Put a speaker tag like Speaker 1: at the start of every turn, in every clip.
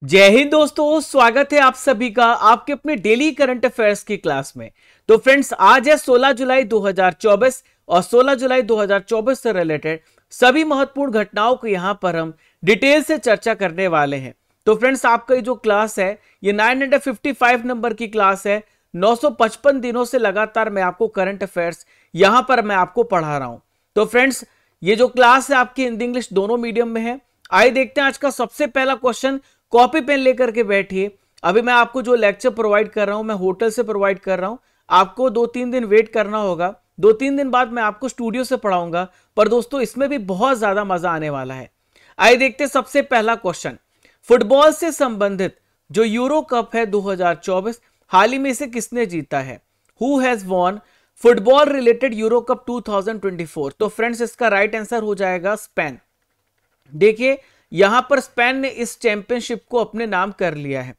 Speaker 1: जय हिंद दोस्तों, स्वागत है आप सभी का आपके अपने डेली करंट अफेयर्स की क्लास में। तो फ्रेंड्स, आज है 16 जुलाई 2024 और 16 जुलाई 2024 से रिलेटेड सभी महत्वपूर्ण घटनाओं को यहां पर हम डिटेल से चर्चा करने वाले हैं। तो फ्रेंड्स, आपका ये जो क्लास है ये 955 नंबर की क्लास है। 955 दिनों से लगातार मैं आपको करंट अफेयर्स यहां पर मैं आपको पढ़ा रहा हूं। तो फ्रेंड्स, ये जो क्लास है आपकी हिंदी इंग्लिश दोनों मीडियम में है। आइए देखते हैं आज का सबसे पहला क्वेश्चन। कॉपी पेन लेकर के बैठिए। अभी मैं आपको जो लेक्चर प्रोवाइड कर रहा हूं मैं होटल से प्रोवाइड कर रहा हूं। आपको 2-3 दिन वेट करना होगा। 2-3 दिन बाद मैं आपको स्टूडियो से पढ़ाऊंगा। पर दोस्तों, इसमें भी बहुत ज्यादा मजा आने वाला है। आइए देखते हैं सबसे पहला क्वेश्चन। फुटबॉल से संबंधित जो यूरो कप है 2024, हाल ही में इसे किसने जीता है? Who has won football related euro cup 2024? तो फ्रेंड्स, इसका राइट आंसर हो जाएगा स्पेन। देखिए, यहां पर स्पेन ने इस चैंपियनशिप को अपने नाम कर लिया है।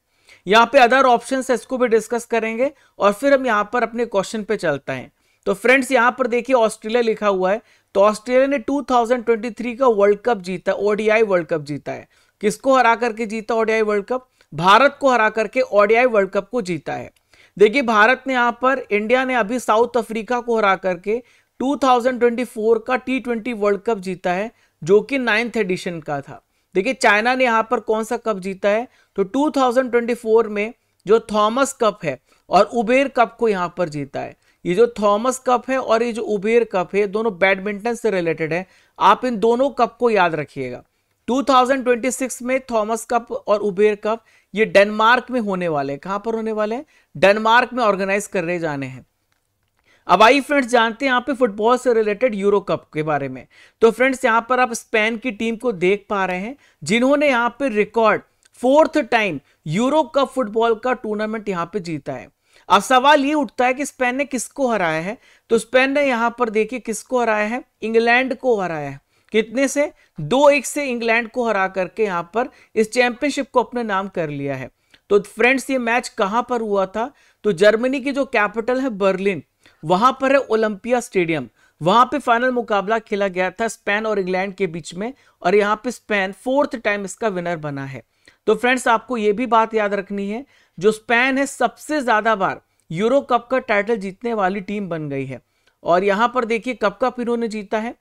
Speaker 1: यहां पे अदर ऑप्शंस है, इसको भी डिस्कस करेंगे और फिर हम यहां पर अपने क्वेश्चन पे चलते हैं। तो फ्रेंड्स, यहां पर देखिए ऑस्ट्रेलिया लिखा हुआ है। तो ऑस्ट्रेलिया ने 2023 का वर्ल्ड कप जीता, ओडीआई वर्ल्ड कप जीता है। किसको हरा करके जीता ओडीआई वर्ल्ड कप? भारत को हरा करके ओडीआई वर्ल्ड कप को जीता है। देखिए, भारत ने यहां पर, इंडिया ने अभी साउथ अफ्रीका को हरा करके 2024 का T20 वर्ल्ड कप जीता है, जो कि 9th एडिशन का था। देखिए, चाइना ने यहां पर कौन सा कप जीता है? तो 2024 में जो थॉमस कप है और उबेर कप को यहां पर जीता है। ये जो थॉमस कप है और ये जो उबेर कप है, दोनों बैडमिंटन से रिलेटेड है। आप इन दोनों कप को याद रखिएगा। 2026 में थॉमस कप और उबेर कप ये डेनमार्क में होने वाले हैं। कहां पर होने वाले हैं? डेनमार्क में ऑर्गेनाइज करने जाने हैं। अब आइए फ्रेंड्स, जानते हैं यहाँ पे फुटबॉल से रिलेटेड यूरो कप के बारे में। तो फ्रेंड्स, यहाँ पर आप स्पेन की टीम को देख पा रहे हैं, जिन्होंने यहाँ पे record 4th time euro cup football का टूर्नामेंट यहाँ पे जीता है। अब सवाल ये उठता है कि स्पेन ने किसको हराया है? तो स्पेन ने यहाँ पर देखिए किसको हराया है? इंग्लैंड को हराया है। कितने से? 2-1 से इंग्लैंड को हरा करके यहाँ पर इस चैंपियनशिप को अपने नाम कर लिया है। तो फ्रेंड्स, ये मैच कहां पर हुआ था? तो जर्मनी की जो कैपिटल है बर्लिन, वहां पर है ओलंपिया स्टेडियम। वहां पे फाइनल मुकाबला खेला गया था स्पेन और इंग्लैंड के बीच में, और यहां पे स्पेन 4th टाइम इसका विनर बना है। तो फ्रेंड्स, आपको यह भी बात याद रखनी है, जो स्पेन है सबसे ज्यादा बार यूरो कप का टाइटल जीतने वाली टीम बन गई है। और यहां पर देखिए कब कप इन्होंने जीता है?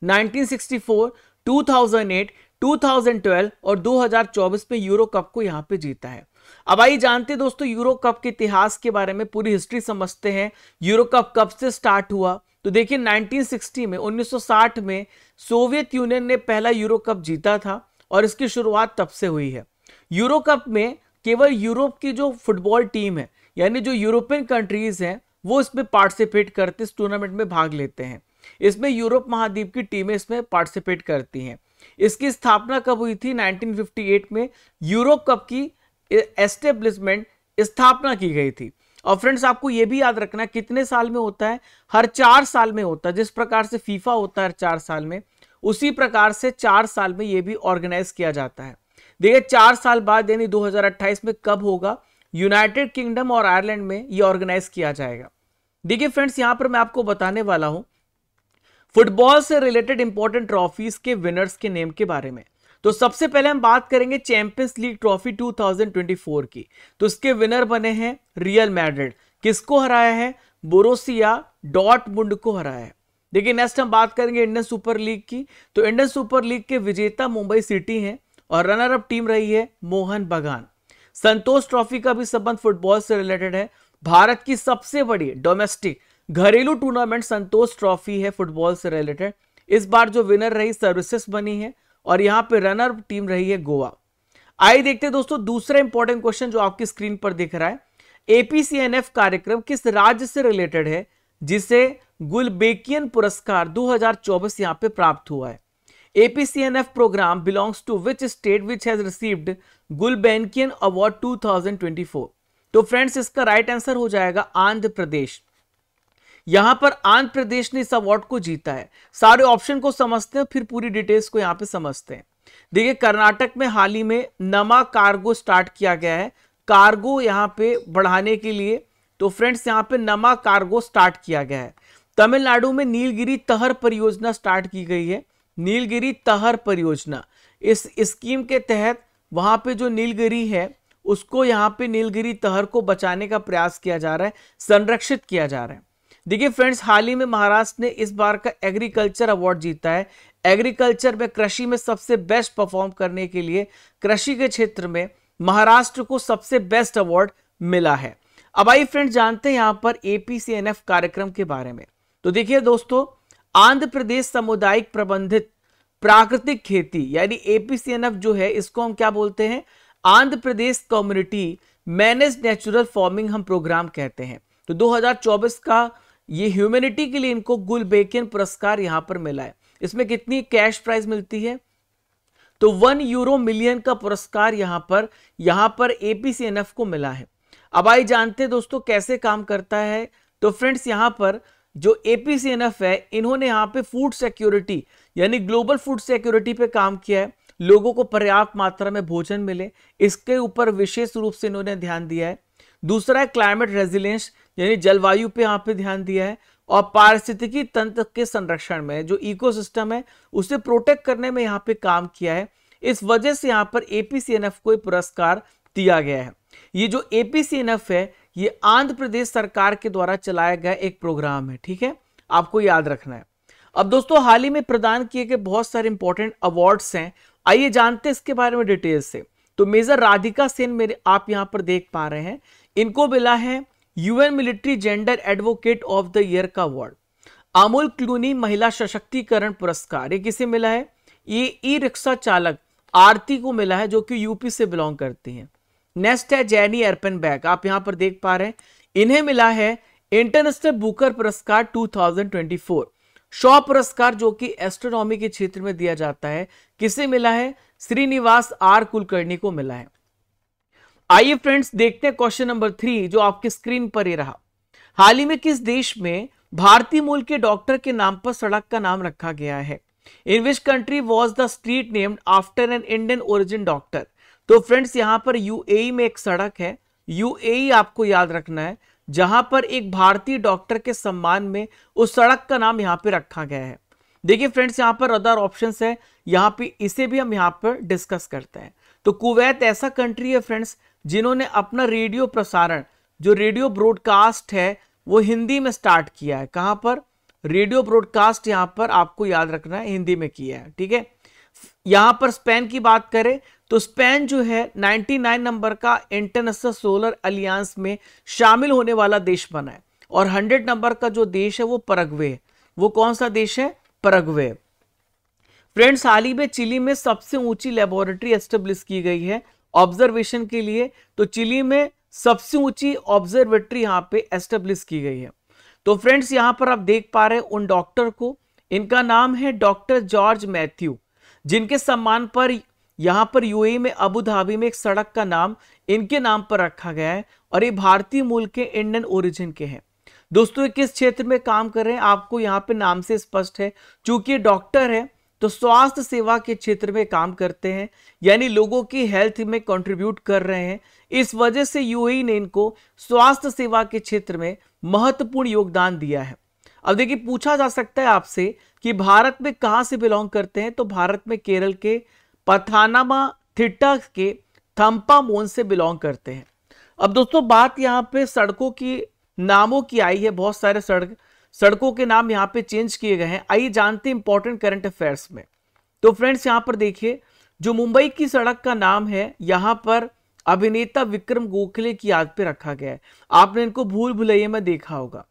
Speaker 1: 1964, 2008, 2012 और 2024 में यूरो कप को यहां पे जीता है। अब आइए जानते हैं दोस्तों यूरो कप के इतिहास के बारे में, पूरी हिस्ट्री समझते हैं। यूरो कप कब से स्टार्ट हुआ? तो देखिए 1960 में, 1960 में सोवियत यूनियन ने पहला यूरो कप जीता था और इसकी शुरुआत तब से हुई है। यूरो कप में केवल यूरोप की जो फुटबॉल टीम है, यानी जो यूरोपियन कंट्रीज हैं, वो इसमें पार्टिसिपेट करते, इस टूर्नामेंट में भाग लेते हैं। इसमें यूरोप महाद्वीप की टीमें इसमें पार्टिसिपेट करती हैं। इसकी स्थापना कब हुई थी? 1958 में यूरो कप की एस्टेब्लिशमेंट, स्थापना की गई थी। और फ्रेंड्स, आपको यह भी याद रखना कितने साल में होता है? हर 4 साल में होता है। जिस प्रकार से फीफा होता है हर 4 साल में, उसी प्रकार से 4 साल में यह भी ऑर्गेनाइज किया जाता है। देखिए 4 साल बाद यानी 2028 में कब होगा? यूनाइटेड किंगडम और आयरलैंड में यह ऑर्गेनाइज किया जाएगा। देखिए फ्रेंड्स, यहां पर मैं आपको बताने वाला हूं फुटबॉल से रिलेटेड इंपॉर्टेंट ट्रॉफीज के विनर्स के नेम के बारे में। तो सबसे पहले हम बात करेंगे चैंपियंस लीग ट्रॉफी 2024 की। तो इसके विनर बने हैं रियल मैड्रिड। किसको हराया है? बोरुसिया डॉर्टमुंड को हराया है। देखिए नेक्स्ट हम बात करेंगे इंडियन सुपर लीग की। तो इंडियन सुपर लीग के विजेता मुंबई सिटी हैं और रनर अप टीम रही है मोहन बगान। संतोष ट्रॉफी का भी संबंध फुटबॉल से रिलेटेड है। भारत की सबसे बड़ी डोमेस्टिक घरेलू टूर्नामेंट संतोष ट्रॉफी है, फुटबॉल से रिलेटेड। इस बार जो विनर रही सर्विसेज बनी है और यहां पे रनर टीम रही है गोवा। आइए देखते हैं दोस्तों दूसरा इंपॉर्टेंट क्वेश्चन जो आपकी स्क्रीन पर दिख रहा है। एपीसीएनएफ कार्यक्रम किस राज्य से रिलेटेड है जिसे गुलबेकियन पुरस्कार 2024 यहां पे प्राप्त हुआ है? APCNF program belongs to which state which has received Gulbenkian award 2024? तो फ्रेंड्स, इसका राइट आंसर हो जाएगा आंध्र प्रदेश। यहां पर आंध्र प्रदेश ने इस अवार्ड को जीता है। सारे ऑप्शन को समझते हैं, फिर पूरी डिटेल्स को यहां पे समझते हैं। देखिए कर्नाटक में हाल ही में नमा कार्गो स्टार्ट किया गया है, कार्गो यहां पे बढ़ाने के लिए। तो फ्रेंड्स, यहां पे नमा कार्गो स्टार्ट किया गया है। तमिलनाडु में नीलगिरी तहर परियोजना स्टार्ट की गई है। नीलगिरी तहर परियोजना, इस स्कीम के तहत वहां पे जो नीलगिरी है उसको, यहाँ पे नीलगिरी तहर को बचाने का प्रयास किया जा रहा है, संरक्षित किया जा रहा है। देखिए फ्रेंड्स, हाल ही में महाराष्ट्र ने इस बार का एग्रीकल्चर अवार्ड जीता है। एग्रीकल्चर में, कृषि में सबसे बेस्ट परफॉर्म करने के लिए कृषि के क्षेत्र में महाराष्ट्र को सबसे बेस्ट अवार्ड मिला है। अब आइए फ्रेंड्स जानते हैं यहां पर एपीसीएनएफ कार्यक्रम के बारे में। तो देखिए दोस्तों, आंध्र प्रदेश सामुदायिक प्रबंधित प्राकृतिक खेती यानी एपीसीएनएफ जो है, इसको हम क्या बोलते हैं, Andhra Pradesh community manage natural farming हम प्रोग्राम कहते हैं। तो 2024 का ये ह्यूमैनिटी के लिए इनको गुलबेकिन पुरस्कार यहां पर मिला है। इसमें कितनी कैश प्राइज मिलती है, तो 1 यूरो मिलियन का पुरस्कार यहां पर एपीसीएनएफ को मिला है। अब आइए जानते हैं दोस्तों कैसे काम करता है। तो फ्रेंड्स, यहां पर जो एपीसीएनएफ है, इन्होंने यहां पे फूड सिक्योरिटी यानी ग्लोबल फूड सिक्योरिटी पे काम किया है, लोगों को पर्याप्त मात्रा में भोजन मिले, इसके ऊपर विशेष रूप से इन्होंने ध्यान दिया है। दूसरा है क्लाइमेट रेजिलियंस यानी जलवायु पे यहाँ पे ध्यान दिया है, और पारिस्थितिकी तंत्र के संरक्षण में जो इकोसिस्टम है उसे प्रोटेक्ट करने में यहाँ पे काम किया है। इस वजह से यहाँ पर एपीसीएनएफ को पुरस्कार दिया गया है। ये जो एपीसीएनएफ है, ये आंध्र प्रदेश सरकार के द्वारा चलाया गया एक प्रोग्राम है, ठीक है, आपको याद रखना है। अब दोस्तों, हाल ही में प्रदान किए गए बहुत सारे इंपॉर्टेंट अवार्ड्स हैं, आइए जानते हैं इसके बारे में डिटेल से। तो मेजर राधिका सेन मेरे आप यहां पर देख पा रहे हैं, इनको मिला है UN military gender advocate of the year का अवार्ड। अमूल क्लूनी महिला सशक्तिकरण पुरस्कार, ये किसे मिला है, ये ई रिक्शा चालक आरती को मिला है, जो कि यूपी से बिलोंग करती हैं। नेक्स्ट है जैनी एर्पेनबैक, आप यहां पर देख पा रहे हैं, इन्हें मिला है इंटरनेशनल बुकर पुरस्कार 2024। शॉ पुरस्कार जो कि एस्ट्रोनॉमी के क्षेत्र में दिया जाता है, किसे मिला है, श्रीनिवास आर कुलकर्णी को मिला है। आइए फ्रेंड्स देखते हैं क्वेश्चन नंबर 3 जो आपकी स्क्रीन पर ही रहा। हाल ही में किस देश में भारतीय मूल के डॉक्टर के नाम पर सड़क का नाम रखा गया है। In which country was the street named after an Indian origin doctor. तो फ्रेंड्स यहां पर यूएई में एक सड़क है, यूएई आपको याद रखना है, जहां पर एक भारतीय डॉक्टर के सम्मान में उस सड़क का नाम यहां पे रखा गया है। देखिए फ्रेंड्स यहां पर अदर ऑप्शंस है, यहां पे इसे भी हम यहां पर डिस्कस करते हैं। तो कुवैत ऐसा कंट्री है फ्रेंड्स जिन्होंने अपना रेडियो प्रसारण, जो रेडियो ब्रॉडकास्ट है, वो हिंदी में स्टार्ट किया है। कहां पर, रेडियो ब्रॉडकास्ट यहां पर आपको याद रखना है हिंदी में किया है, ठीक है। यहां पर स्पेन की बात करें तो स्पेन जो है 99 नंबर का इंटरनेशनल सोलर अलियांस में शामिल होने वाला देश बना है, और 100 नंबर का जो देश है वो परग्वे है। वो कौन सा देश है, परग्वे। फ्रेंड्स हाल ही में चिली में सबसे ऊंची लेबोरेटरी एस्टेब्लिश की गई है ऑब्जर्वेशन के लिए। तो चिली में सबसे ऊंची ऑब्जर्वेटरी यहां पे एस्टेब्लिश की गई है। तो फ्रेंड्स यहां पर आप देख पा रहे हैं उन डॉक्टर को, इनका नाम है डॉक्टर जॉर्ज मैथ्यू, जिनके सम्मान पर यहां पर यूएई में अबू धाबी में एक सड़क का नाम इनके नाम पर रखा गया है, और ये भारतीय मूल के इंडियन ओरिजिन के हैं। दोस्तों ये किस क्षेत्र में काम कर रहे हैं, आपको यहाँ पे नाम से स्पष्ट है, चूंकि डॉक्टर है तो स्वास्थ्य सेवा के क्षेत्र में काम करते हैं, यानी लोगों की हेल्थ में कंट्रीब्यूट कर रहे हैं। इस वजह से यूएई ने इनको स्वास्थ्य सेवा के क्षेत्र में महत्वपूर्ण योगदान दिया है। अब देखिए पूछा जा सकता है आपसे कि भारत में कहां से बिलोंग करते हैं, तो भारत में केरल के पथानामथिट्टा के थम्पामोन से बिलोंग करते हैं। अब दोस्तों बात यहां पे सड़कों की नामों की आई है, बहुत सारे सड़कों के नाम यहां पे चेंज किए गए हैं। आइए जानते हैं इंपॉर्टेंट करंट अफेयर्स में। तो फ्रेंड्स यहां पर देखिए, जो मुंबई की सड़क का नाम है यहां पर अभिनेता विक्रम गोखले की याद पे रखा गया है। आपने इनको भूल भुलैया में देखा होगा।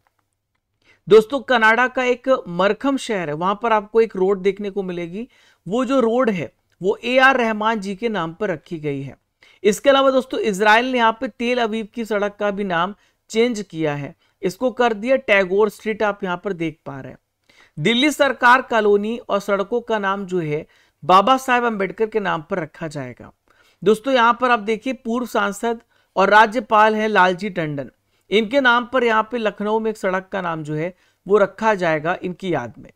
Speaker 1: दोस्तों कनाडा का एक मरखम शहर है, वहां पर आपको एक रोड देखने को मिलेगी, वो जो रोड है वो AR रहमान जी के नाम पर रखी गई है। इसके अलावा दोस्तों इजराइल ने यहाँ पे तेल अवीव की सड़क का भी नाम चेंज किया है, इसको कर दिया टैगोर स्ट्रीट, आप यहां पर देख पा रहे हैं। दिल्ली सरकार कॉलोनी और सड़कों का नाम जो है बाबा साहेब अंबेडकर के नाम पर रखा जाएगा। दोस्तों यहां पर आप देखिए पूर्व सांसद और राज्यपाल है लालजी टंडन, इनके नाम पर यहां पे लखनऊ में एक सड़क का नाम जो है वो रखा जाएगा इनकी याद में।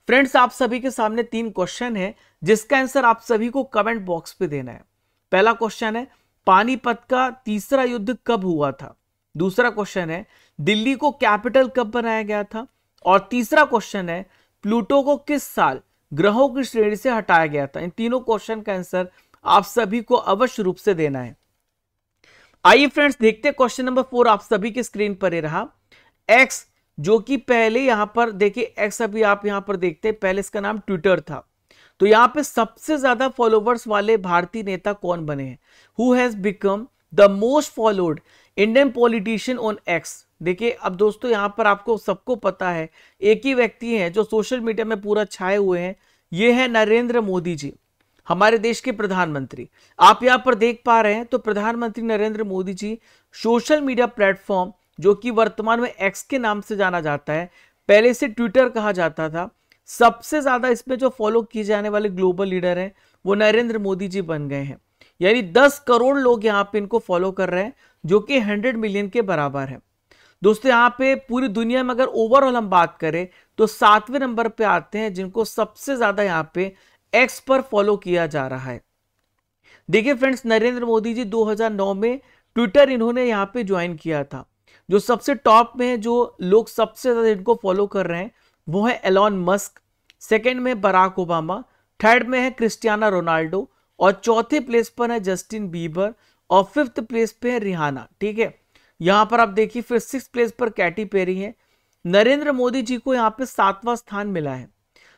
Speaker 1: फ्रेंड्स आप सभी के सामने 3 क्वेश्चन है, जिसका आंसर आप सभी को कमेंट बॉक्स पे देना है। पहला क्वेश्चन है पानीपत का तीसरा युद्ध कब हुआ था। दूसरा क्वेश्चन है दिल्ली को कैपिटल कब बनाया गया था। और तीसरा क्वेश्चन है प्लूटो को किस साल ग्रहों की श्रेणी से हटाया गया था। इन तीनों क्वेश्चन का आंसर आप सभी को अवश्य रूप से देना है। आइए फ्रेंड्स देखते हैं क्वेश्चन नंबर 4 आप सभी की स्क्रीन पर ही रहा। एक्स जो कि पहले यहां पर देखिए एक्स, अभी आप यहां पर देखते हैं पहले इसका नाम ट्विटर था। तो यहां पे सबसे ज्यादा फॉलोवर्स वाले भारतीय नेता कौन बने हैं? Who has become the most followed Indian politician on x. देखिए अब दोस्तों यहां पर आपको सबको पता है एक ही व्यक्ति है जो सोशल मीडिया में पूरा छाए हुए हैं, ये है नरेंद्र मोदी जी, हमारे देश के प्रधानमंत्री। आप यहां पर देख पा रहे हैं तो प्रधानमंत्री Narendra Modi ji social media platform जो कि वर्तमान में एक्स के नाम से जाना जाता है, पहले इसे ट्विटर कहा जाता था, सबसे ज्यादा इसमें जो फॉलो किए जाने वाले ग्लोबल लीडर हैं वो नरेंद्र मोदी जी बन गए हैं। यानी 10 करोड़ लोग यहां पे इनको फॉलो कर रहे हैं जो कि 100 मिलियन के बराबर है। दोस्तों यहां पे पूरी दुनिया में अगर ओवरऑल हम बात करें तो 7वें नंबर पे आते हैं जिनको सबसे ज्यादा यहां पे एक्स पर फॉलो किया जा रहा है। देखिए फ्रेंड्स नरेंद्र मोदी जी 2009 में ट्विटर इन्होंने यहां पे ज्वाइन किया था। जो सबसे टॉप में जो लोग सबसे ज्यादा इनको फॉलो कर रहे हैं वो है एलॉन मस्क, सेकंड में बराक ओबामा, थर्ड में है क्रिस्टियानो रोनाल्डो और चौथे प्लेस पर है जस्टिन बीबर और फिफ्थ प्लेस पे है रिहाना। ठीक है, यहां पर आप देखिए फिर 6th प्लेस पर कैटी पेरी है। नरेंद्र मोदी जी को यहां पे 7वां स्थान मिला है।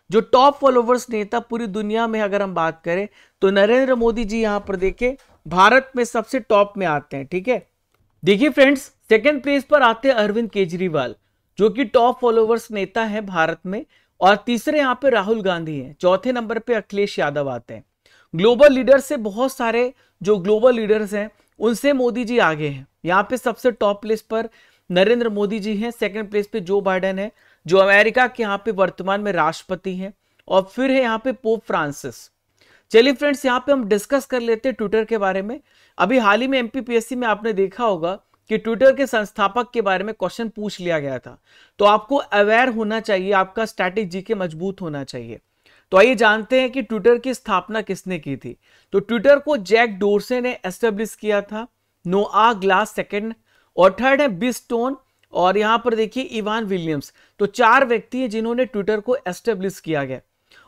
Speaker 1: जो टॉप फॉलोवर्स नेता पूरी दुनिया में अगर हम बात करें तो नरेंद्र मोदी जी यहां पर देखिए भारत में सबसे टॉप में आते हैं। ठीक है, देखिए फ्रेंड्स सेकंड प्लेस पर आते हैं अरविंद केजरीवाल जो कि टॉप फॉलोवर्स नेता है भारत में, और तीसरे यहां पे राहुल गांधी हैं। चौथे नंबर पे अखिलेश यादव आते हैं। ग्लोबल लीडर से बहुत सारे जो ग्लोबल लीडर्स हैं उनसे मोदी जी आगे हैं। यहाँ पे सबसे टॉप प्लेस पर नरेंद्र मोदी जी हैं, सेकंड प्लेस पे जो बाइडेन है जो अमेरिका के यहाँ पे वर्तमान में राष्ट्रपति हैं, और फिर है यहाँ पे पोप फ्रांसिस। चलिए फ्रेंड्स यहाँ पे हम डिस्कस कर लेते हैं ट्विटर के बारे में। अभी हाल ही में एमपीपीएससी में आपने देखा होगा कि ट्विटर के संस्थापक के बारे में क्वेश्चन पूछ लिया गया था, तो आपको अवेयर होना चाहिए, आपका स्टैटिक जीके मजबूत होना चाहिए। तो आइए जानते हैं कि ट्विटर की स्थापना किसने की थी। तो ट्विटर को जैक डोर्से ने एस्टेब्लिश किया था, नोआ ग्लास सेकंड, और थर्ड है बिल स्टोन, और यहां पर देखिए इवान विलियम्स। तो 4 व्यक्ति हैं जिन्होंने ट्विटर को एस्टेब्लिश किया गया।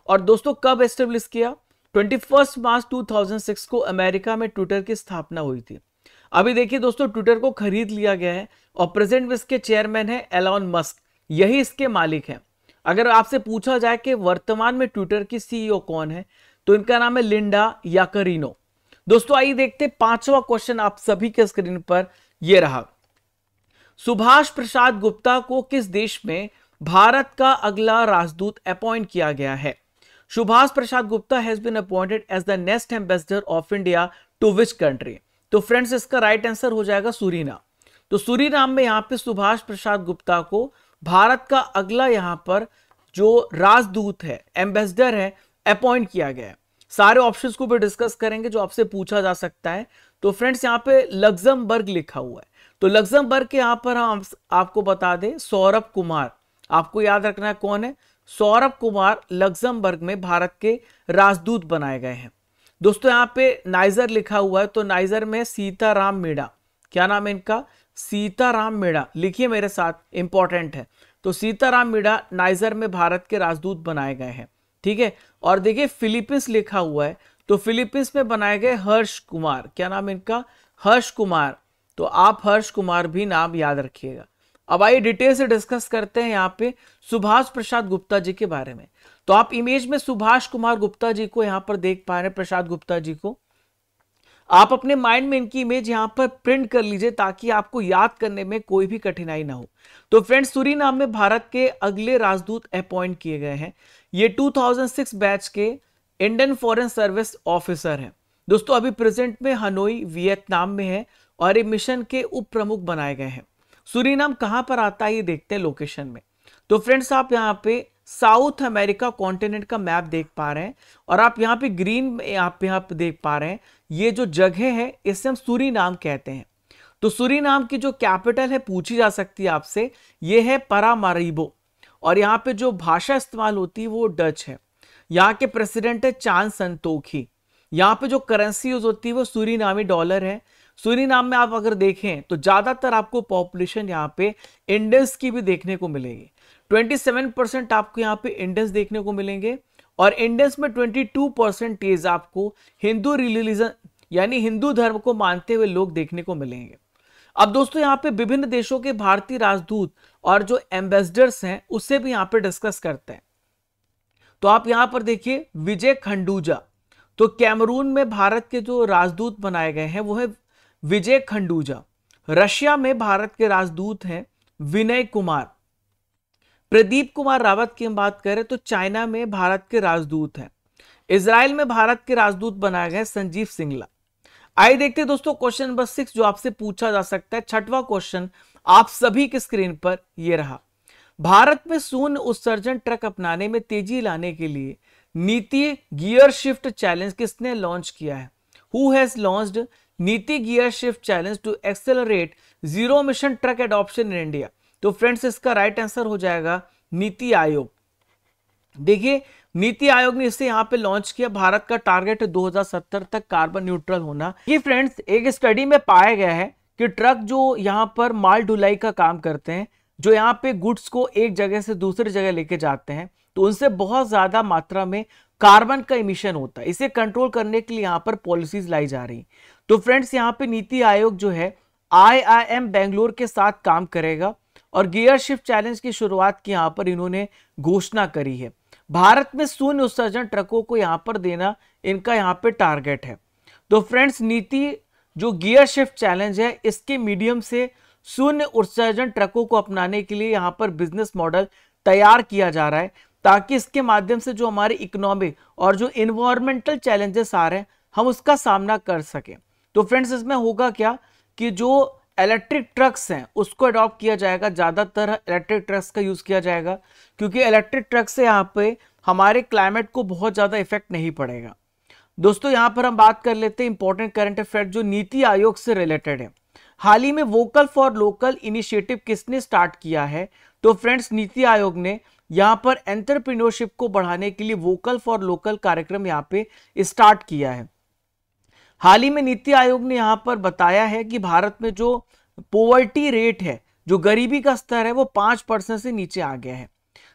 Speaker 1: और दोस्तों कब एस्टेब्लिश किया? 21 मार्च 2006 को अमेरिका में ट्विटर की स्थापना हुई थी। अभी देखिए दोस्तों ट्विटर को खरीद लिया गया है और प्रेजेंट में इसके चेयरमैन है एलॉन मस्क, यही इसके मालिक हैं। अगर आपसे पूछा जाए कि वर्तमान में ट्विटर की सीईओ कौन है तो इनका नाम है लिंडा याकरिनो। दोस्तों आइए देखते 5वां क्वेश्चन आप सभी के स्क्रीन पर ये रहा। सुभाष प्रसाद गुप्ता को किस देश में भारत का अगला राजदूत अपॉइंट किया गया है? Subhash Prasad Gupta has been appointed as the next ambassador of India to which country? तो फ्रेंड्स इसका राइट आंसर हो जाएगा सूरीनाम। तो सूरीनाम में यहां पे सुभाष प्रसाद गुप्ता को भारत का अगला यहां पर जो राजदूत है, एम्बेसडर है, अपॉइंट किया गया है। सारे ऑप्शंस को भी डिस्कस करेंगे जो आपसे पूछा जा सकता है। तो फ्रेंड्स यहां पे लग्जमबर्ग लिखा हुआ है, तो लग्जमबर्ग के यहां पर हम आपको बता दें सौरभ कुमार, आपको याद रखना है कौन है, सौरभ कुमार लग्जमबर्ग में भारत के राजदूत बनाए गए हैं। दोस्तों यहाँ पे नाइजर लिखा हुआ है, तो नाइजर में सीताराम मीणा, क्या नाम है इनका? सीताराम मीणा, लिखिए मेरे साथ, इंपॉर्टेंट है। तो सीताराम मीणा नाइजर में भारत के राजदूत बनाए गए हैं। ठीक है, और देखिए फिलीपींस लिखा हुआ है, तो फिलीपींस में बनाए गए हर्ष कुमार, क्या नाम है इनका? हर्ष कुमार। तो आप हर्ष कुमार भी नाम याद रखिएगा। अब आइए डिटेल से डिस्कस करते हैं यहाँ पे सुभाष प्रसाद गुप्ता जी के बारे में। तो आप इमेज में सुभाष कुमार गुप्ता जी को यहाँ पर देख पा रहे हैं, प्रसाद गुप्ता जी को। आप अपने माइंड में इनकी इमेज यहाँ पर प्रिंट कर लीजिए ताकि आपको याद करने में कोई भी कठिनाई ना हो। तो फ्रेंड्स सूरीनाम में भारत के अगले राजदूत अपॉइंट किए गए हैं। ये 2006 बैच के इंडियन फॉरेन सर्विस ऑफिसर हैं। दोस्तों अभी प्रेजेंट में हनोई वियतनाम में है और ये मिशन के उप प्रमुख बनाए गए हैं। सूरीनाम कहां पर आता है ये देखते हैं लोकेशन में। तो फ्रेंड्स आप यहाँ पे साउथ अमेरिका कॉन्टिनेंट का मैप देख पा रहे हैं, और आप यहाँ पे ग्रीन यहाँ पे देख पा रहे हैं, ये जो जगह है इसे हम सूरीनाम कहते हैं। तो सूरीनाम की जो कैपिटल है पूछी जा सकती है आपसे, ये है परामारिबो, और यहाँ पे जो भाषा इस्तेमाल होती है वो डच है। यहाँ के प्रेसिडेंट है चान संतोखी। यहाँ पे जो करेंसी यूज होती है वो सूरीनामी डॉलर है। सूरीनाम में आप अगर देखें तो ज्यादातर आपको पॉपुलेशन यहाँ पे इंडियंस की भी देखने को मिलेगी। 27% आपको यहाँ पे इंडियंस देखने को मिलेंगे, और इंडियंस में 22% आपको हिंदू रिलीजन यानी हिंदू धर्म को मानते हुए लोग देखने को मिलेंगे। अब दोस्तों यहाँ पे विभिन्न देशों के भारतीय राजदूत और जो एम्बेसडर्स हैं उससे भी यहाँ पे डिस्कस करते हैं। तो आप यहाँ पर देखिए विजय खंडूजा, तो कैमरून में भारत के जो राजदूत बनाए गए हैं वो है विजय खंडूजा। रशिया में भारत के राजदूत हैं विनय कुमार। प्रदीप कुमार रावत की हम बात करें तो चाइना में भारत के राजदूत हैं। इजराइल में भारत के राजदूत बनाए गए संजीव सिंगला। आइए देखते हैं दोस्तों क्वेश्चन नंबर 6 जो आपसे पूछा जा सकता है। छठवां क्वेश्चन आप सभी के स्क्रीन पर ये रहा। भारत में शून्य उत्सर्जन ट्रक अपनाने में तेजी लाने के लिए नीति गियर शिफ्ट चैलेंज किसने लॉन्च किया है? Who has launched NITI gear shift challenge to accelerate zero emission truck adoption in India? तो फ्रेंड्स इसका राइट आंसर हो जाएगा नीति आयोग। देखिए नीति आयोग ने इसे यहां पे लॉन्च किया। भारत का टारगेट है 2070 तक कार्बन न्यूट्रल होना। ये फ्रेंड्स एक स्टडी में पाया गया है कि ट्रक जो यहां पर माल ढुलाई का काम करते हैं, जो यहां पे गुड्स को एक जगह से दूसरी जगह लेके जाते हैं, तो उनसे बहुत ज्यादा मात्रा में कार्बन का इमिशन होता है। इसे कंट्रोल करने के लिए यहां पर पॉलिसीज लाई जा रही। तो फ्रेंड्स यहां पे नीति आयोग जो है IIM बेंगलोर के साथ काम करेगा और गियर शिफ्ट चैलेंज की शुरुआत की यहां पर इन्होंने घोषणा करी है। भारत में शून्य उत्सर्जन ट्रकों को यहां पर देना इनका यहां पे टारगेट है। तो फ्रेंड्स नीति जो गियर शिफ्ट चैलेंज है इसके मीडियम से शून्य उत्सर्जन ट्रकों को अपनाने के लिए यहां पर बिजनेस मॉडल तैयार किया जा रहा है, ताकि इसके माध्यम से जो हमारे इकोनॉमिक और जो इन्वायरमेंटल चैलेंजेस आ रहे हैं हम उसका सामना कर सकें। तो फ्रेंड्स इसमें होगा क्या कि जो इलेक्ट्रिक ट्रक्स हैं उसको अडॉप्ट किया जाएगा, ज्यादातर इलेक्ट्रिक ट्रक्स का यूज किया जाएगा, क्योंकि इलेक्ट्रिक ट्रक से यहाँ पे हमारे क्लाइमेट को बहुत ज्यादा इफेक्ट नहीं पड़ेगा। दोस्तों यहाँ पर हम बात कर लेते हैं इंपॉर्टेंट करंट अफेयर जो नीति आयोग से रिलेटेड है। हाल ही में वोकल फॉर लोकल इनिशिएटिव किसने स्टार्ट किया है? तो फ्रेंड्स नीति आयोग ने यहाँ पर एंटरप्रेन्योरशिप को बढ़ाने के लिए वोकल फॉर लोकल कार्यक्रम यहाँ पे स्टार्ट किया है। हाल ही में नीति आयोग ने यहां पर बताया है कि भारत में जो पॉवर्टी रेट है, जो गरीबी का स्तर है, वो 5% से नीचे आ गया है।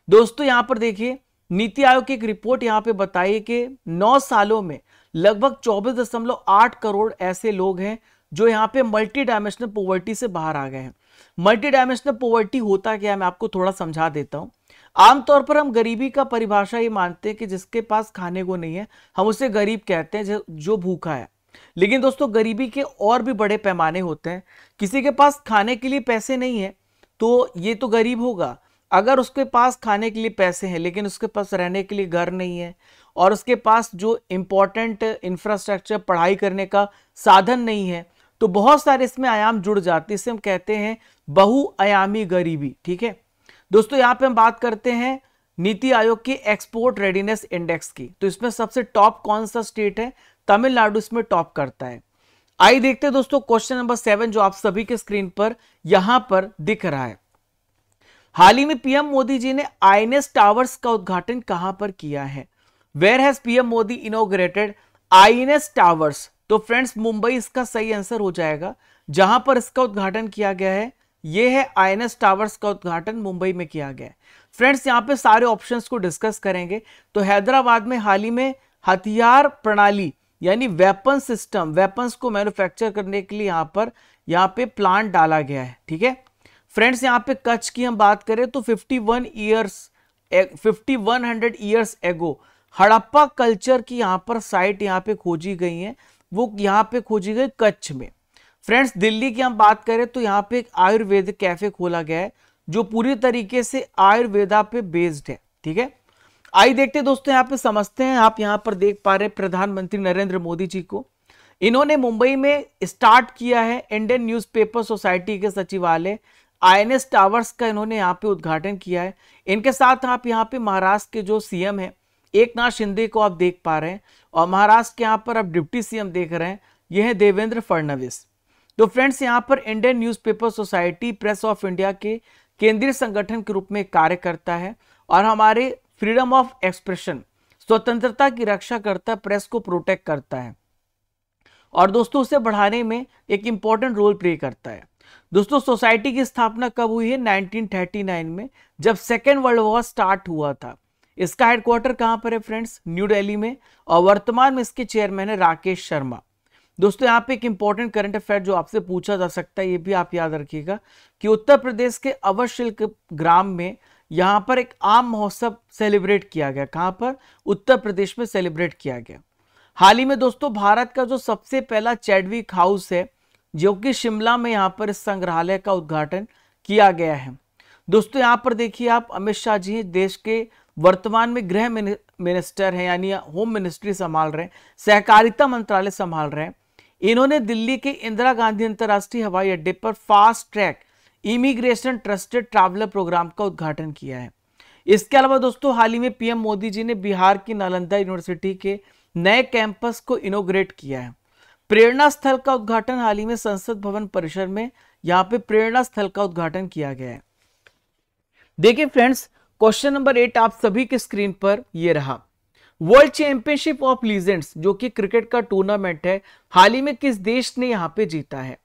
Speaker 1: दोस्तों यहां पर देखिए नीति आयोग की एक रिपोर्ट यहां पे बताई कि 9 सालों में लगभग 24.8 करोड़ ऐसे लोग हैं जो यहां पे मल्टी डायमेंशनल पॉवर्टी से बाहर आ गए हैं। मल्टी डायमेंशनल पॉवर्टी होता क्या है मैं आपको थोड़ा समझा देता हूं। आमतौर पर हम गरीबी का परिभाषा ये मानते हैं कि जिसके पास खाने को नहीं है हम उसे गरीब कहते हैं, जो भूखा है। लेकिन दोस्तों गरीबी के और भी बड़े पैमाने होते हैं। किसी के पास खाने के लिए पैसे नहीं है तो ये तो गरीब होगा। अगर उसके पास खाने के लिए पैसे हैं लेकिन उसके पास रहने के लिए घर नहीं है और उसके पास जो इंपॉर्टेंट इंफ्रास्ट्रक्चर पढ़ाई करने का साधन नहीं है, तो बहुत सारे इसमें आयाम जुड़ जाते हैं। इसे हम कहते हैं बहुआयामी गरीबी। ठीक है दोस्तों, यहाँ पे हम बात करते हैं नीति आयोग की एक्सपोर्ट रेडीनेस इंडेक्स की। तो इसमें सबसे टॉप कौन सा स्टेट है? तमिलनाडु इसमें टॉप करता है। आइए देखते हैं दोस्तों क्वेश्चन नंबर 7 जो आप सभी के स्क्रीन पर यहां पर दिख रहा है। हाल ही में पीएम मोदी जी ने आईएनएस टावर्स का उद्घाटन कहां पर किया है? Where has PM Modi inaugurated INS towers? तो फ्रेंड्स मुंबई इसका सही आंसर हो जाएगा। जहां पर इसका उद्घाटन किया गया है यह है आईएनएस टावर्स का उद्घाटन मुंबई में किया गया है। फ्रेंड्स यहां पे सारे ऑप्शंस को डिस्कस करेंगे। तो हैदराबाद में हाल ही में हथियार प्रणाली यानी वेपन सिस्टम, वेपन्स को मैन्युफैक्चर करने के लिए यहाँ पे प्लांट डाला गया है। ठीक है फ्रेंड्स, यहाँ पे कच्छ की हम बात करें तो 5100 ईयर्स एगो हड़प्पा कल्चर की यहाँ पर साइट यहाँ पे खोजी गई है। वो यहाँ पे खोजी गई कच्छ में। फ्रेंड्स दिल्ली की हम बात करें तो यहाँ पे एक आयुर्वेद कैफे खोला गया है जो पूरी तरीके से आयुर्वेदा पे बेस्ड है। ठीक है आइए देखते हैं दोस्तों, यहाँ पे समझते हैं। आप यहाँ पर देख पा रहे हैं प्रधानमंत्री नरेंद्र मोदी जी को। इन्होंने मुंबई में स्टार्ट किया है इंडियन न्यूज़पेपर सोसाइटी के सचिवालय आईएनएस टावर्स का इन्होंने यहाँ पे उद्घाटन किया है। इनके साथ आप यहाँ पे महाराष्ट्र के जो सीएम है एकनाथ शिंदे को आप देख पा रहे हैं और महाराष्ट्र के यहाँ पर आप डिप्टी सीएम देख रहे हैं, यह है देवेंद्र फडणवीस। तो फ्रेंड्स यहाँ पर Indian newspaper society press of India के केंद्रीय संगठन के रूप में कार्य करता है और हमारे फ्रीडम ऑफ एक्सप्रेशन, स्वतंत्रता की रक्षा करता है, प्रेस को प्रोटेक्ट करता है और दोस्तों उसे बढ़ाने में एक इंपॉर्टेंट रोल प्ले करता है। दोस्तों सोसाइटी की स्थापना कब हुई है? 1939 में, जब सेकेंड वर्ल्ड वॉर स्टार्ट हुआ था। इसका हेडक्वार्टर कहां पर है फ्रेंड्स? न्यू दिल्ली में, और वर्तमान में इसके चेयरमैन है राकेश शर्मा। दोस्तों यहाँ पे एक इंपॉर्टेंट करंट अफेयर जो आपसे पूछा जा सकता है, ये भी आप याद रखिएगा कि उत्तर प्रदेश के अवध शिल्प ग्राम में यहाँ पर एक आम महोत्सव सेलिब्रेट किया गया। कहां पर? उत्तर प्रदेश में सेलिब्रेट किया गया। हाल ही में दोस्तों भारत का जो सबसे पहला चैडविक हाउस है, जो कि शिमला में यहाँ पर इस संग्रहालय का उद्घाटन किया गया है। दोस्तों यहाँ पर देखिए आप, अमित शाह जी देश के वर्तमान में गृह मिनिस्टर हैं, यानी होम मिनिस्ट्री संभाल रहे हैं, सहकारिता मंत्रालय संभाल रहे हैं। इन्होंने दिल्ली के इंदिरा गांधी अंतर्राष्ट्रीय हवाई अड्डे पर fast track immigration trusted traveller programme का उद्घाटन किया है। इसके अलावा दोस्तों हाल ही में पीएम मोदी जी ने बिहार की नालंदा यूनिवर्सिटी के नए कैंपस को इनोग्रेट किया है। प्रेरणा स्थल का उद्घाटन हाल ही में संसद भवन परिसर में यहाँ पे प्रेरणा स्थल का उद्घाटन किया गया है। देखिए फ्रेंड्स, क्वेश्चन नंबर 8 आप सभी के स्क्रीन पर ये रहा। वर्ल्ड चैंपियनशिप ऑफ लीजेंड्स जो कि क्रिकेट का टूर्नामेंट है, हाल ही में किस देश ने यहाँ पे जीता है?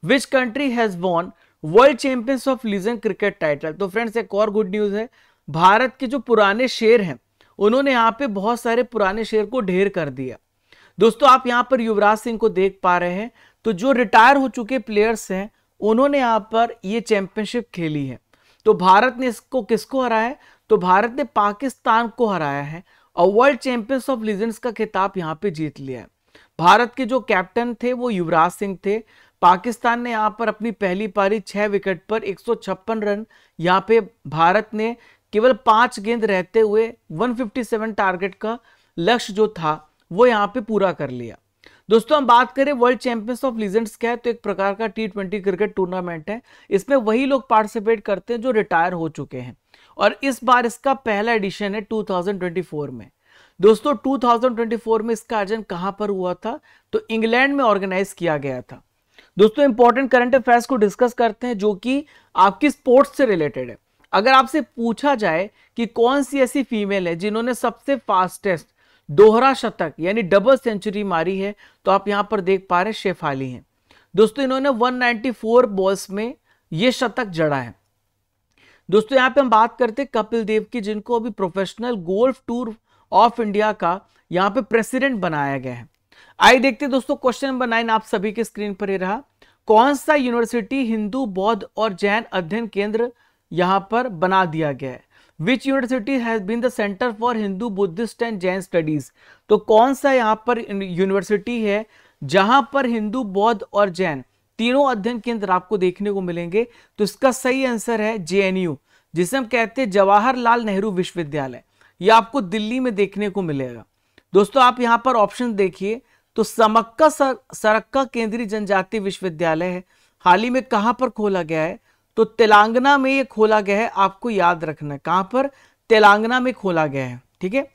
Speaker 1: Which country has won world champions of legend cricket title? तो फ्रेंड्स एक और गुड न्यूज है, भारत के जो पुराने शेर हैं उन्होंने यहाँ पे बहुत सारे पुराने शेर को ढेर कर दिया। दोस्तों आप यहाँ पर युवराज सिंह को देख पा रहे हैं, तो जो रिटायर हो चुके प्लेयर्स हैं उन्होंने यहाँ पर ये चैंपियनशिप खेली है। तो भारत ने इसको किसको हराया है? तो भारत ने पाकिस्तान को हराया है और वर्ल्ड चैंपियंस ऑफ लीजेंड्स का खिताब यहाँ पे जीत लिया है। भारत के जो कैप्टन थे वो युवराज सिंह थे। पाकिस्तान ने यहाँ पर अपनी पहली पारी 6 विकेट पर 156 रन, यहाँ पे भारत ने केवल 5 गेंद रहते हुए 157 टारगेट का लक्ष्य जो था वो यहाँ पे पूरा कर लिया। दोस्तों हम बात करें वर्ल्ड चैंपियंस ऑफ लीजेंड्स क्या है, तो एक प्रकार का T20 क्रिकेट टूर्नामेंट है। इसमें वही लोग पार्टिसिपेट करते हैं जो रिटायर हो चुके हैं, और इस बार इसका पहला एडिशन है 2024 में। दोस्तों 2024 में इसका आयोजन कहां पर हुआ था? तो इंग्लैंड में ऑर्गेनाइज किया गया था। दोस्तों इंपॉर्टेंट करंट अफेयर्स को डिस्कस करते हैं जो कि आपकी स्पोर्ट्स से रिलेटेड है। अगर आपसे पूछा जाए कि कौन सी ऐसी फीमेल है जिन्होंने सबसे फास्टेस्ट दोहरा शतक यानी डबल सेंचुरी मारी है, तो आप यहां पर देख पा रहे हैं शेफाली हैं। दोस्तों इन्होंने 194 बॉल्स में यह शतक जड़ा है। दोस्तों यहां पे हम बात करते हैं कपिल देव की, जिनको अभी professional golf tour of India का यहां पे प्रेसिडेंट बनाया गया है। आइए देखते हैं दोस्तों क्वेश्चन नंबर 9 आप सभी के स्क्रीन पर ही रहा। कौन सा यूनिवर्सिटी हिंदू, बौद्ध और जैन अध्ययन केंद्र यहां पर बना दिया गया है? Which university has been the centre for Hindu, Buddhist and Jain studies? तो कौन सा यहां पर यूनिवर्सिटी है जहां पर हिंदू, बौद्ध और जैन तीनों अध्ययन केंद्र आपको देखने को मिलेंगे? तो इसका सही आंसर है JNU, जिसे हम कहते हैं जवाहरलाल नेहरू विश्वविद्यालय। यह आपको दिल्ली में देखने को मिलेगा। दोस्तों आप यहां पर ऑप्शन देखिए, तो समक्का सरक्का केंद्रीय जनजातीय विश्वविद्यालय है, हाल ही में कहां पर खोला गया है? तो तेलंगाना में ये खोला गया है। आपको याद रखना है कहां पर? तेलंगाना में खोला गया है। ठीक है,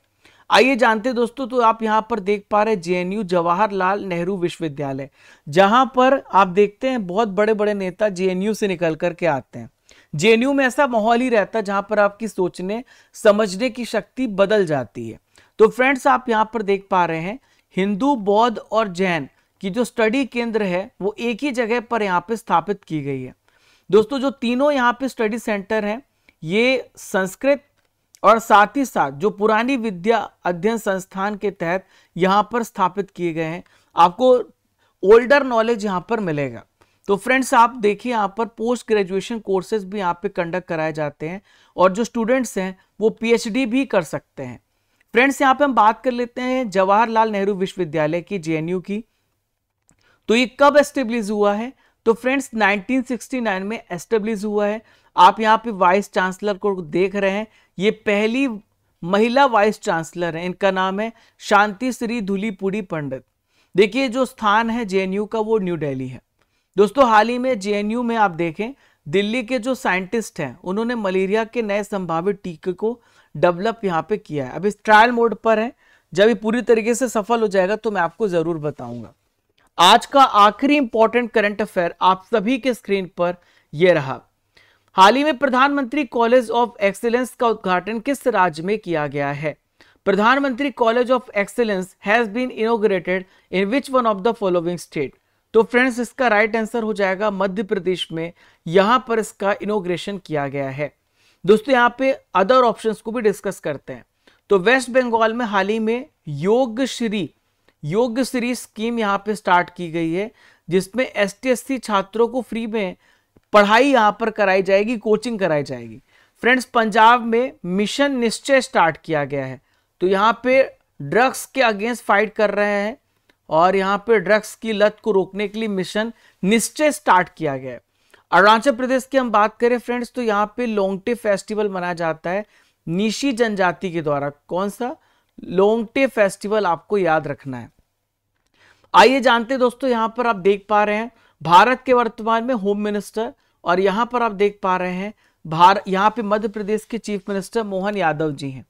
Speaker 1: आइए जानते हैं दोस्तों। तो आप यहां पर देख पा रहे हैं JNU जवाहरलाल नेहरू विश्वविद्यालय, जहां पर आप देखते हैं बहुत बड़े बड़े नेता JNU से निकल करके आते हैं। JNU में ऐसा माहौल ही रहता है जहां पर आपकी सोचने समझने की शक्ति बदल जाती है। तो फ्रेंड्स आप यहां पर देख पा रहे हैं हिंदू, बौद्ध और जैन की जो स्टडी केंद्र है वो एक ही जगह पर यहाँ पे स्थापित की गई है। दोस्तों जो तीनों यहाँ पे स्टडी सेंटर हैं ये संस्कृत और साथ ही साथ जो पुरानी विद्या अध्ययन संस्थान के तहत यहाँ पर स्थापित किए गए हैं। आपको ओल्डर नॉलेज यहाँ पर मिलेगा। तो फ्रेंड्स आप देखिए यहाँ पर पोस्ट ग्रेजुएशन कोर्सेज भी यहाँ पे कंडक्ट कराए जाते हैं और जो स्टूडेंट्स हैं वो PhD भी कर सकते हैं। फ्रेंड्स यहाँ पे हम बात कर लेते हैं जवाहरलाल नेहरू विश्वविद्यालय की, JNU की। तो ये कब एस्टेब्लिश हुआ है? तो फ्रेंड्स 1969 में एस्टेब्लिश हुआ है। आप यहाँ पे वाइस चांसलर को देख रहे हैं, ये पहली महिला वाइस चांसलर है। इनका नाम है शांति श्री धुलीपुड़ी पंडित। देखिए जो स्थान है JNU का वो न्यू दिल्ली है। दोस्तों हाल ही में JNU में आप देखें दिल्ली के जो साइंटिस्ट हैं उन्होंने मलेरिया के नए संभावित टीके को डेवलप यहाँ पे किया है। अब इस ट्रायल मोड पर है, जब ये पूरी तरीके से सफल हो जाएगा तो मैं आपको जरूर बताऊंगा। आज का आखिरी इंपॉर्टेंट करंट अफेयर आप सभी के स्क्रीन पर यह रहा। हाल ही में प्रधानमंत्री कॉलेज ऑफ एक्सीलेंस का उद्घाटन किस राज्य में किया गया है? प्रधानमंत्री college of excellence has been inaugurated in which one of the following state? तो फ्रेंड्स इसका राइट आंसर हो जाएगा मध्य प्रदेश में, यहां पर इसका इनॉग्रेशन किया गया है। दोस्तों यहां पे अदर ऑप्शंस को भी डिस्कस करते हैं। तो वेस्ट बंगाल में हाल ही में योगश्री स्कीम यहां पे स्टार्ट की गई है, जिसमें ST/SC छात्रों को फ्री में पढ़ाई यहां पर कराई जाएगी, कोचिंग कराई जाएगी। फ्रेंड्स, पंजाब में मिशन निश्चय स्टार्ट किया गया है। तो यहां पे ड्रग्स के अगेंस्ट फाइट कर रहे हैं और यहां पे ड्रग्स की लत को रोकने के लिए मिशन निश्चय स्टार्ट किया गया है। अरुणाचल प्रदेश की हम बात करें फ्रेंड्स, तो यहां पे लोंगटे फेस्टिवल मनाया जाता है नीशी जनजाति के द्वारा। कौन सा? लोंगटे फेस्टिवल, आपको याद रखना है। आइए जानते हैं दोस्तों, यहां पर आप देख पा रहे हैं भारत के वर्तमान में होम मिनिस्टर, और यहां पर आप देख पा रहे हैं यहां पे मध्य प्रदेश के चीफ मिनिस्टर मोहन यादव जी हैं।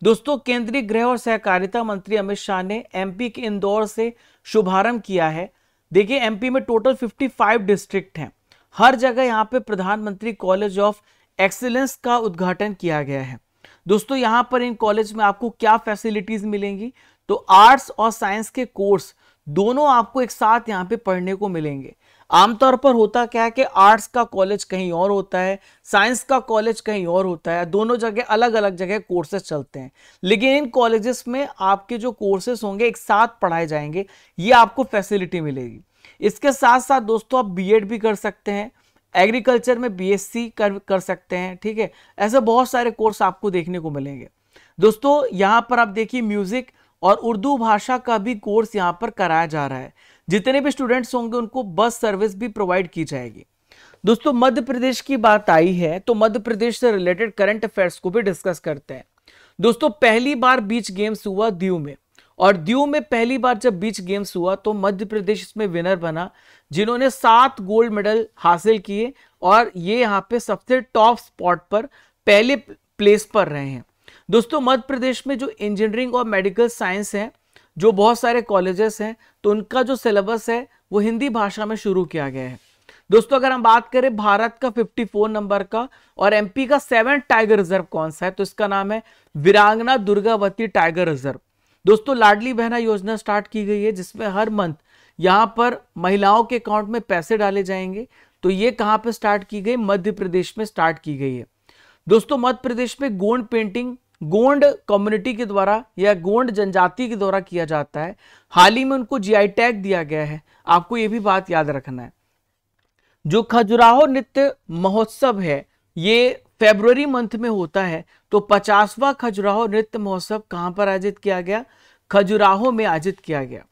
Speaker 1: दोस्तों, केंद्रीय गृह और सहकारिता मंत्री अमित शाह ने MP के इंदौर से शुभारंभ किया है। देखिए, MP में टोटल 55 डिस्ट्रिक्ट हैं। हर जगह यहां पे प्रधानमंत्री कॉलेज ऑफ एक्सीलेंस का उद्घाटन किया गया है। दोस्तों, यहां पर इन कॉलेज में आपको क्या फैसिलिटीज मिलेंगी? तो आर्ट्स और साइंस के कोर्स दोनों आपको एक साथ यहां पे पढ़ने को मिलेंगे। आमतौर पर होता क्या है कि आर्ट्स का कॉलेज कहीं और होता है, साइंस का कॉलेज कहीं और होता है, दोनों जगह अलग अलग जगह कोर्सेज चलते हैं। लेकिन इन कॉलेजेस में आपके जो कोर्सेज होंगे एक साथ पढ़ाए जाएंगे, ये आपको फैसिलिटी मिलेगी। इसके साथ साथ दोस्तों आप B.Ed भी कर सकते हैं, एग्रीकल्चर में BSc कर सकते हैं, ठीक है। ऐसे बहुत सारे कोर्स आपको देखने को मिलेंगे। दोस्तों, यहां पर आप देखिए म्यूजिक और उर्दू भाषा का भी कोर्स यहां पर कराया जा रहा है। जितने भी स्टूडेंट्स होंगे उनको बस सर्विस भी प्रोवाइड की जाएगी। दोस्तों, मध्य प्रदेश की बात आई है तो मध्य प्रदेश से रिलेटेड करंट अफेयर्स को भी डिस्कस करते हैं। दोस्तों, पहली बार बीच गेम्स हुआ दीव में, और दीव में पहली बार जब बीच गेम्स हुआ तो मध्य प्रदेश इसमें विनर बना, जिन्होंने 7 गोल्ड मेडल हासिल किए, और ये यहाँ पे सबसे टॉप स्पॉट पर पहले प्लेस पर रहे हैं। दोस्तों, मध्य प्रदेश में जो इंजीनियरिंग और मेडिकल साइंस है, जो बहुत सारे कॉलेजेस हैं, तो उनका जो सिलेबस है वो हिंदी भाषा में शुरू किया गया है। दोस्तों, अगर हम बात करें भारत का 54 नंबर का और MP का 7 टाइगर रिजर्व कौन सा है, तो इसका नाम है वीरांगना दुर्गावती टाइगर रिजर्व। दोस्तों, लाडली बहना योजना स्टार्ट की गई है, जिसमें हर मंथ यहां पर महिलाओं के अकाउंट में पैसे डाले जाएंगे। तो ये कहां पे स्टार्ट की गई? मध्य प्रदेश में स्टार्ट की गई है। दोस्तों, मध्य प्रदेश में गोंड पेंटिंग गोंड कम्युनिटी के द्वारा या गोंड जनजाति के द्वारा किया जाता है। हाल ही में उनको GI टैग दिया गया है, आपको यह भी बात याद रखना है। जो खजुराहो नृत्य महोत्सव है, ये फरवरी मंथ में होता है। तो 50वां खजुराहो नृत्य महोत्सव कहां पर आयोजित किया गया? खजुराहो में आयोजित किया गया।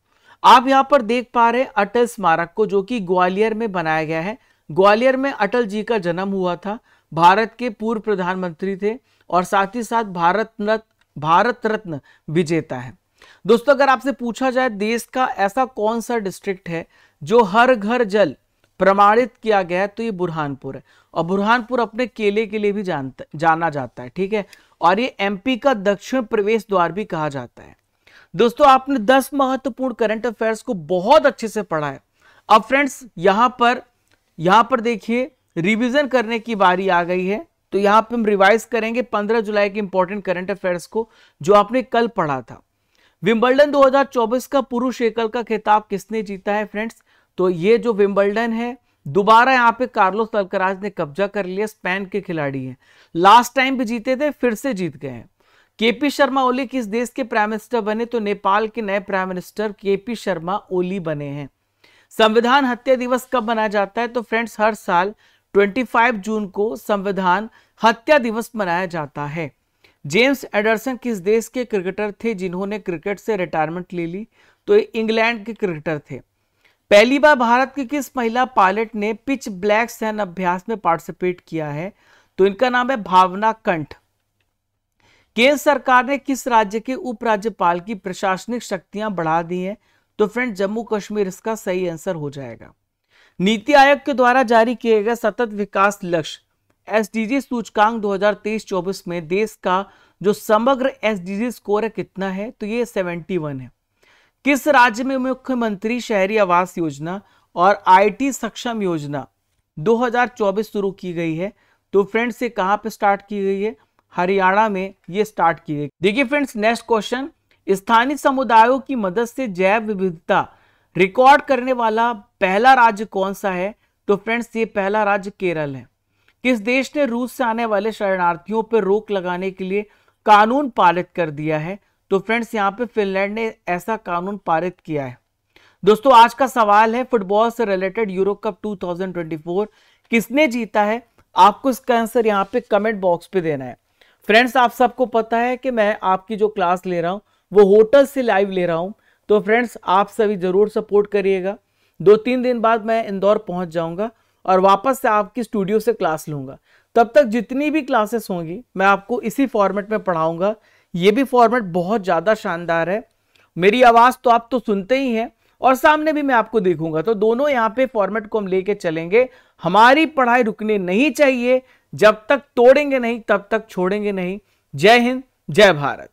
Speaker 1: आप यहां पर देख पा रहे हैं अटल स्मारक को, जो कि ग्वालियर में बनाया गया है। ग्वालियर में अटल जी का जन्म हुआ था, भारत के पूर्व प्रधानमंत्री थे और साथ ही साथ भारत रत्न विजेता है। दोस्तों, अगर आपसे पूछा जाए देश का ऐसा कौन सा डिस्ट्रिक्ट है जो हर घर जल प्रमाणित किया गया है, तो ये बुरहानपुर है। और बुरहानपुर अपने केले के लिए भी जाना जाता है, ठीक है। और ये MP का दक्षिण प्रवेश द्वार भी कहा जाता है। दोस्तों, आपने 10 महत्वपूर्ण करंट अफेयर्स को बहुत अच्छे से पढ़ा है। अब फ्रेंड्स, यहां पर देखिए रिवीजन करने की बारी आ गई है। तो यहां पे हम रिवाइज करेंगे 15 जुलाई के इंपॉर्टेंट करंट अफेयर्स को, जो आपने कल पढ़ा था। विंबलडन 2024 का पुरुष एकल का खिताब किसने जीता है फ्रेंड्स? तो ये जो विंबलडन है, दोबारा यहाँ पे कार्लोस अल्कराज ने कब्जा कर लिया। स्पेन के खिलाड़ी हैं, लास्ट टाइम भी जीते थे, फिर से जीत गए हैं। KP शर्मा ओली किस देश के प्राइम मिनिस्टर बने? तो नेपाल के नए prime minister KP Sharma Oli बने हैं। संविधान हत्या दिवस कब मनाया जाता है? तो फ्रेंड्स, हर साल 25 जून को संविधान हत्या दिवस मनाया जाता है। जेम्स एंडरसन किस देश के क्रिकेटर थे जिन्होंने क्रिकेट से रिटायरमेंट ले ली? तो इंग्लैंड के क्रिकेटर थे। पहली बार भारत की किस महिला पायलट ने पिच ब्लैक सैन्य अभ्यास में पार्टिसिपेट किया है? तो इनका नाम है भावना कंठ। केंद्र सरकार ने किस राज्य के उपराज्यपाल की प्रशासनिक शक्तियां बढ़ा दी हैं? तो फ्रेंड, जम्मू कश्मीर इसका सही आंसर हो जाएगा। नीति आयोग के द्वारा जारी किए गए सतत विकास लक्ष्य SDG सूचकांक 2023-24 में देश का जो समग्र SDG स्कोर है कितना है? तो ये 71 है। किस राज्य में मुख्यमंत्री शहरी आवास योजना और IT सक्षम योजना 2024 शुरू की गई है? तो फ्रेंड्स, ये कहां पे स्टार्ट की गई है? हरियाणा में ये स्टार्ट की गई। देखिए फ्रेंड्स, नेक्स्ट क्वेश्चन, स्थानीय समुदायों की मदद से जैव विविधता रिकॉर्ड करने वाला पहला राज्य कौन सा है? तो फ्रेंड्स, ये पहला राज्य केरल है। किस देश ने रूस से आने वाले शरणार्थियों पर रोक लगाने के लिए कानून पारित कर दिया है? तो फ्रेंड्स यहाँ पे फिनलैंड ने ऐसा कानून पारित किया है। दोस्तों आज का सवाल है फुटबॉल से रिलेटेड यूरो कप 2024 किसने जीता है? आपको इसका आंसर यहाँ पे कमेंट बॉक्स पे देना है। फ्रेंड्स आप सबको पता है कि मैं आपकी जो क्लास ले रहा हूं वो होटल से लाइव ले रहा हूं, तो फ्रेंड्स आप सभी जरूर सपोर्ट करिएगा। 2-3 दिन बाद मैं इंदौर पहुंच जाऊंगा और वापस से आपकी स्टूडियो से क्लास लूंगा। तब तक जितनी भी क्लासेस होंगी मैं आपको इसी फॉर्मेट में पढ़ाऊंगा। ये भी फॉर्मेट बहुत ज्यादा शानदार है। मेरी आवाज तो आप तो सुनते ही हैं और सामने भी मैं आपको देखूंगा, तो दोनों यहाँ पे फॉर्मेट को हम लेके चलेंगे। हमारी पढ़ाई रुकनी नहीं चाहिए, जब तक तोड़ेंगे नहीं तब तक छोड़ेंगे नहीं। जय हिंद, जय भारत।